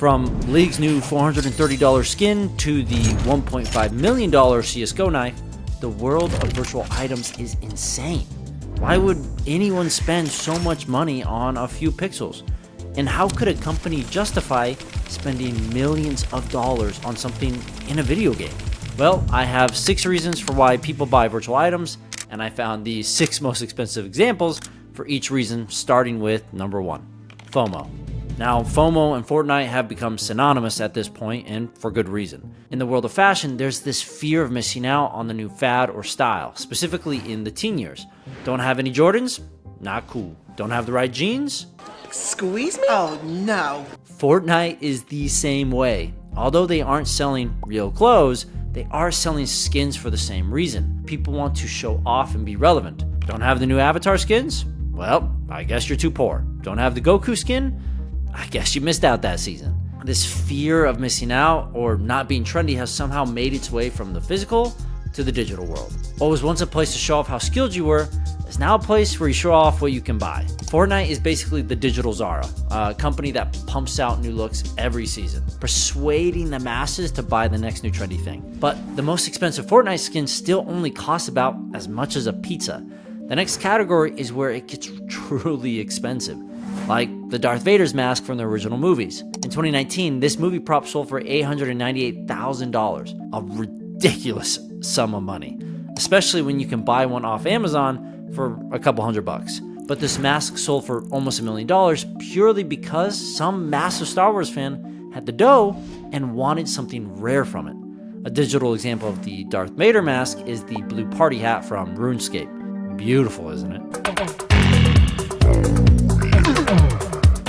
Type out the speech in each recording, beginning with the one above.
From League's new $430 skin to the $1.5 million CSGO knife, the world of virtual items is insane. Why would anyone spend so much money on a few pixels? And how could a company justify spending millions of dollars on something in a video game? Well, I have 6 reasons for why people buy virtual items, and I found the 6 most expensive examples for each reason, starting with number 1, FOMO. Now, FOMO and Fortnite have become synonymous at this point, and for good reason. In the world of fashion, there's this fear of missing out on the new fad or style, specifically in the teen years. Don't have any Jordans? Not cool. Don't have the right jeans? Squeeze me? Oh no. Fortnite is the same way. Although they aren't selling real clothes, they are selling skins for the same reason. People want to show off and be relevant. Don't have the new Avatar skins? Well, I guess you're too poor. Don't have the Goku skin? I guess you missed out that season. This fear of missing out or not being trendy has somehow made its way from the physical to the digital world. What was once a place to show off how skilled you were is now a place where you show off what you can buy. Fortnite is basically the digital Zara, a company that pumps out new looks every season, persuading the masses to buy the next new trendy thing. But the most expensive Fortnite skin still only costs about as much as a pizza. The next category is where it gets truly expensive, like the Darth Vader's mask from the original movies. In 2019, this movie prop sold for $898,000, a ridiculous sum of money, especially when you can buy one off Amazon for a couple $100. But this mask sold for almost $1 million purely because some massive Star Wars fan had the dough and wanted something rare from it. A digital example of the Darth Vader mask is the blue party hat from RuneScape. Beautiful, isn't it?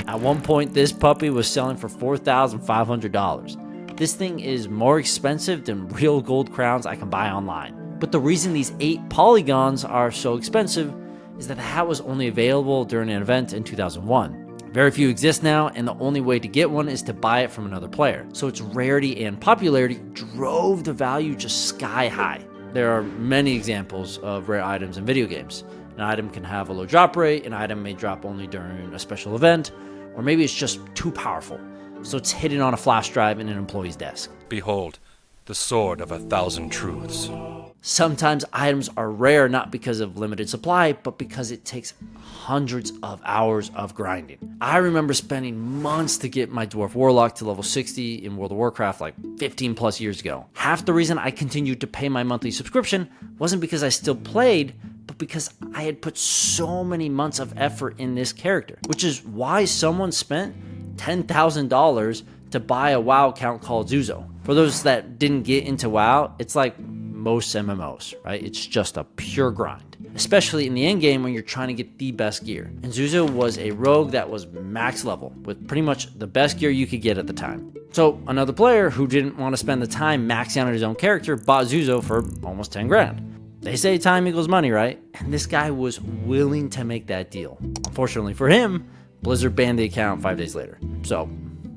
At one point, this puppy was selling for $4,500. This thing is more expensive than real gold crowns I can buy online. But the reason these 8 polygons are so expensive is that the hat was only available during an event in 2001. Very few exist now, and the only way to get one is to buy it from another player. So its rarity and popularity drove the value just sky high. There are many examples of rare items in video games. An item can have a low drop rate, an item may drop only during a special event, or maybe it's just too powerful, so it's hidden on a flash drive in an employee's desk. Behold, the sword of 1,000 truths. Sometimes items are rare not because of limited supply, but because it takes hundreds of hours of grinding. I remember spending months to get my Dwarf Warlock to level 60 in World of Warcraft like 15 plus years ago. Half the reason I continued to pay my monthly subscription wasn't because I still played, but because I had put so many months of effort in this character, which is why someone spent $10,000 to buy a WoW account called Zeuzo. For those that didn't get into WoW, it's like most MMOs, right? It's just a pure grind, especially in the end game when you're trying to get the best gear. And Zeuzo was a rogue that was max level with pretty much the best gear you could get at the time. So another player who didn't want to spend the time maxing out his own character bought Zeuzo for almost 10 grand. They say time equals money, right? And this guy was willing to make that deal. Unfortunately for him, Blizzard banned the account 5 days later. So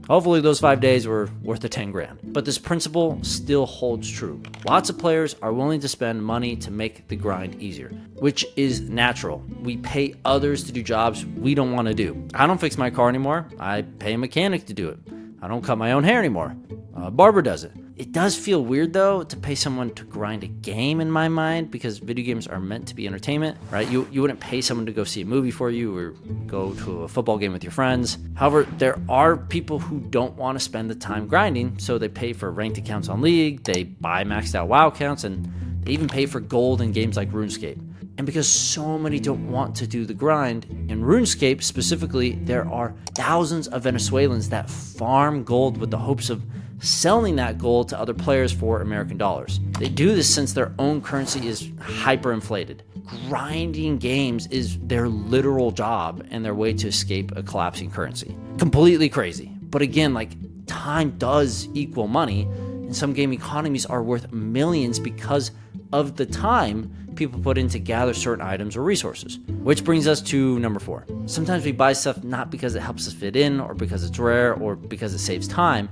hopefully those 5 days were worth the 10 grand. But this principle still holds true. Lots of players are willing to spend money to make the grind easier, which is natural. We pay others to do jobs we don't want to do. I don't fix my car anymore. I pay a mechanic to do it. I don't cut my own hair anymore. A barber does it. It does feel weird though to pay someone to grind a game in my mind, because video games are meant to be entertainment, right? You wouldn't pay someone to go see a movie for you or go to a football game with your friends. However, there are people who don't want to spend the time grinding, so they pay for ranked accounts on League, they buy maxed out WoW accounts, and they even pay for gold in games like RuneScape. And because so many don't want to do the grind, in RuneScape specifically, there are thousands of Venezuelans that farm gold with the hopes of selling that gold to other players for American dollars. They do this since their own currency is hyperinflated. Grinding games is their literal job and their way to escape a collapsing currency. Completely crazy. But again, like, time does equal money, and some game economies are worth millions because of the time people put in to gather certain items or resources. Which brings us to number 4. Sometimes we buy stuff not because it helps us fit in, or because it's rare, or because it saves time.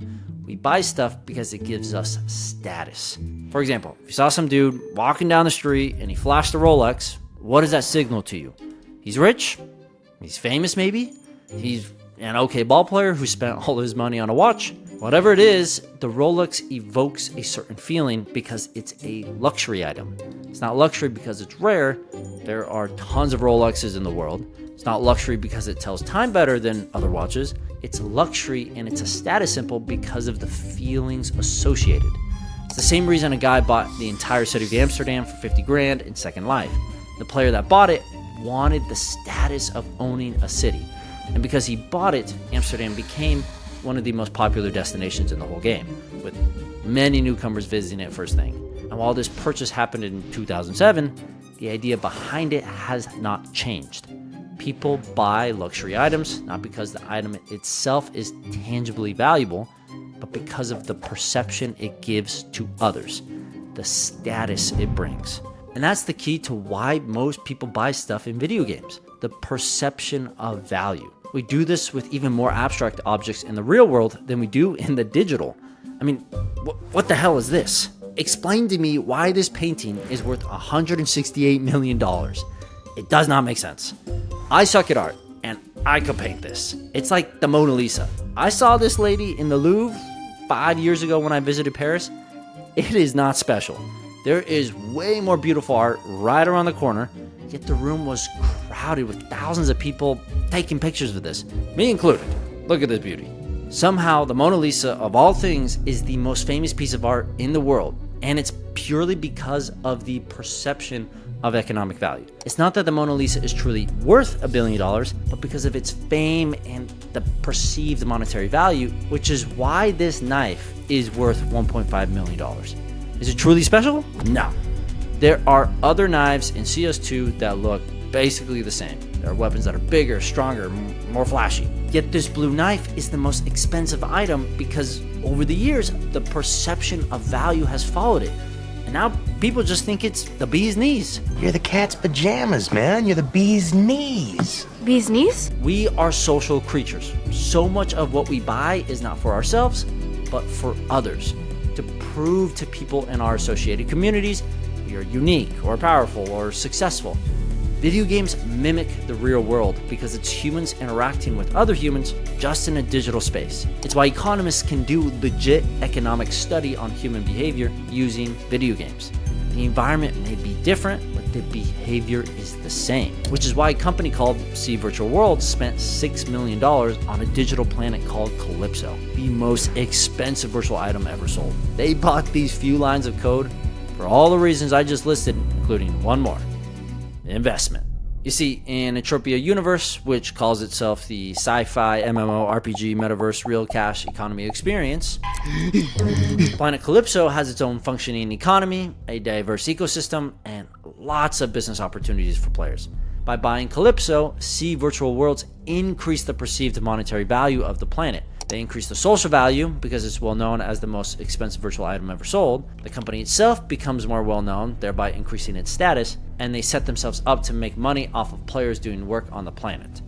We buy stuff because it gives us status. For example, if you saw some dude walking down the street and he flashed a Rolex, what does that signal to you? He's rich? He's famous maybe? He's an okay ball player who spent all his money on a watch. Whatever it is, the Rolex evokes a certain feeling because it's a luxury item. It's not luxury because it's rare. There are tons of Rolexes in the world. It's not luxury because it tells time better than other watches. It's luxury and it's a status symbol because of the feelings associated. It's the same reason a guy bought the entire city of Amsterdam for 50 grand in Second Life. The player that bought it wanted the status of owning a city. And because he bought it, Amsterdam became one of the most popular destinations in the whole game, with many newcomers visiting it first thing. And while this purchase happened in 2007, the idea behind it has not changed. People buy luxury items not because the item itself is tangibly valuable, but because of the perception it gives to others, the status it brings. And that's the key to why most people buy stuff in video games, the perception of value. We do this with even more abstract objects in the real world than we do in the digital. I mean, what the hell is this? Explain to me why this painting is worth $168 million. It does not make sense. I suck at art, and I could paint this. It's like the Mona Lisa. I saw this lady in the Louvre 5 years ago when I visited Paris. It is not special. There is way more beautiful art right around the corner, yet the room was crowded with thousands of people taking pictures of this, me included. Look at this beauty. Somehow, the Mona Lisa, of all things, is the most famous piece of art in the world, and it's purely because of the perception of economic value. It's not that the Mona Lisa is truly worth $1 billion, but because of its fame and the perceived monetary value, which is why this knife is worth $1.5 million. Is it truly special? No. There are other knives in CS2 that look basically the same. There are weapons that are bigger, stronger, more flashy. Yet this blue knife is the most expensive item because over the years, the perception of value has followed it. And now people just think it's the bee's knees. You're the cat's pajamas, man. You're the bee's knees. Bee's knees? We are social creatures. So much of what we buy is not for ourselves, but for others. To prove to people in our associated communities we are unique or powerful or successful. Video games mimic the real world because it's humans interacting with other humans just in a digital space. It's why economists can do legit economic study on human behavior using video games. The environment may be different, but the behavior is the same. Which is why a company called C Virtual Worlds spent $6 million on a digital planet called Calypso, the most expensive virtual item ever sold. They bought these few lines of code for all the reasons I just listed, including one more: investment. You see, in Entropia Universe, which calls itself the sci-fi MMORPG metaverse real cash economy experience, Planet Calypso has its own functioning economy, a diverse ecosystem, and lots of business opportunities for players. By buying Calypso, C Virtual Worlds increase the perceived monetary value of the planet. They increase the social value because it's well known as the most expensive virtual item ever sold. The company itself becomes more well known, thereby increasing its status, and they set themselves up to make money off of players doing work on the planet.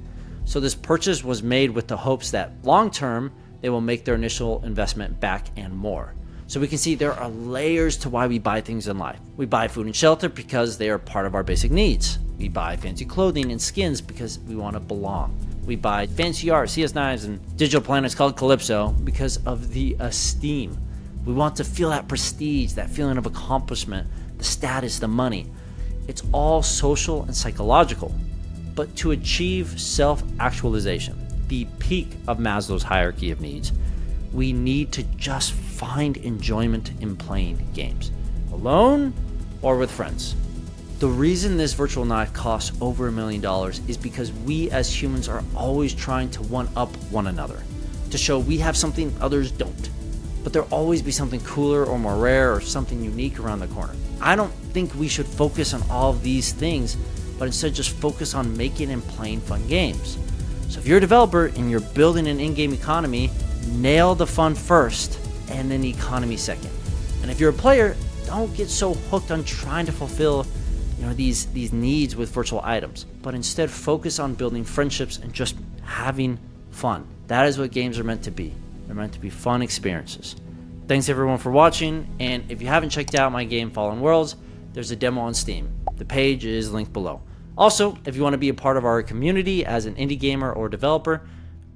So this purchase was made with the hopes that long term, they will make their initial investment back and more. So we can see there are layers to why we buy things in life. We buy food and shelter because they are part of our basic needs. We buy fancy clothing and skins because we want to belong. We buy fancy art, CS knives, and digital planets called Calypso because of the esteem. We want to feel that prestige, that feeling of accomplishment, the status, the money. It's all social and psychological. But to achieve self-actualization, the peak of Maslow's hierarchy of needs, we need to just find enjoyment in playing games, alone or with friends. The reason this virtual knife costs over $1 million is because we as humans are always trying to one-up one another, to show we have something others don't. But there'll always be something cooler or more rare or something unique around the corner. I don't think we should focus on all of these things, but instead just focus on making and playing fun games. So if you're a developer and you're building an in-game economy, nail the fun first and then the economy second. And if you're a player, don't get so hooked on trying to fulfill these needs with virtual items, but instead focus on building friendships and just having fun. That is what games are meant to be. They're meant to be fun experiences. Thanks everyone for watching, and if you haven't checked out my game Fallen Worlds, there's a demo on Steam. The page is linked below. Also, if you want to be a part of our community as an indie gamer or developer,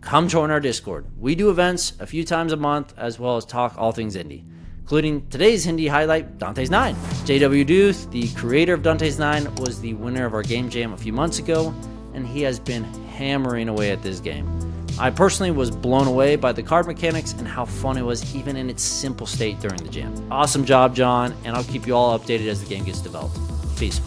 come join our Discord. We do events a few times a month, as well as talk all things indie, including today's indie highlight, Dante's 9. JW Duth, the creator of Dante's 9, was the winner of our game jam a few months ago, and he has been hammering away at this game. I personally was blown away by the card mechanics and how fun it was even in its simple state during the jam. Awesome job, John, and I'll keep you all updated as the game gets developed. Peace.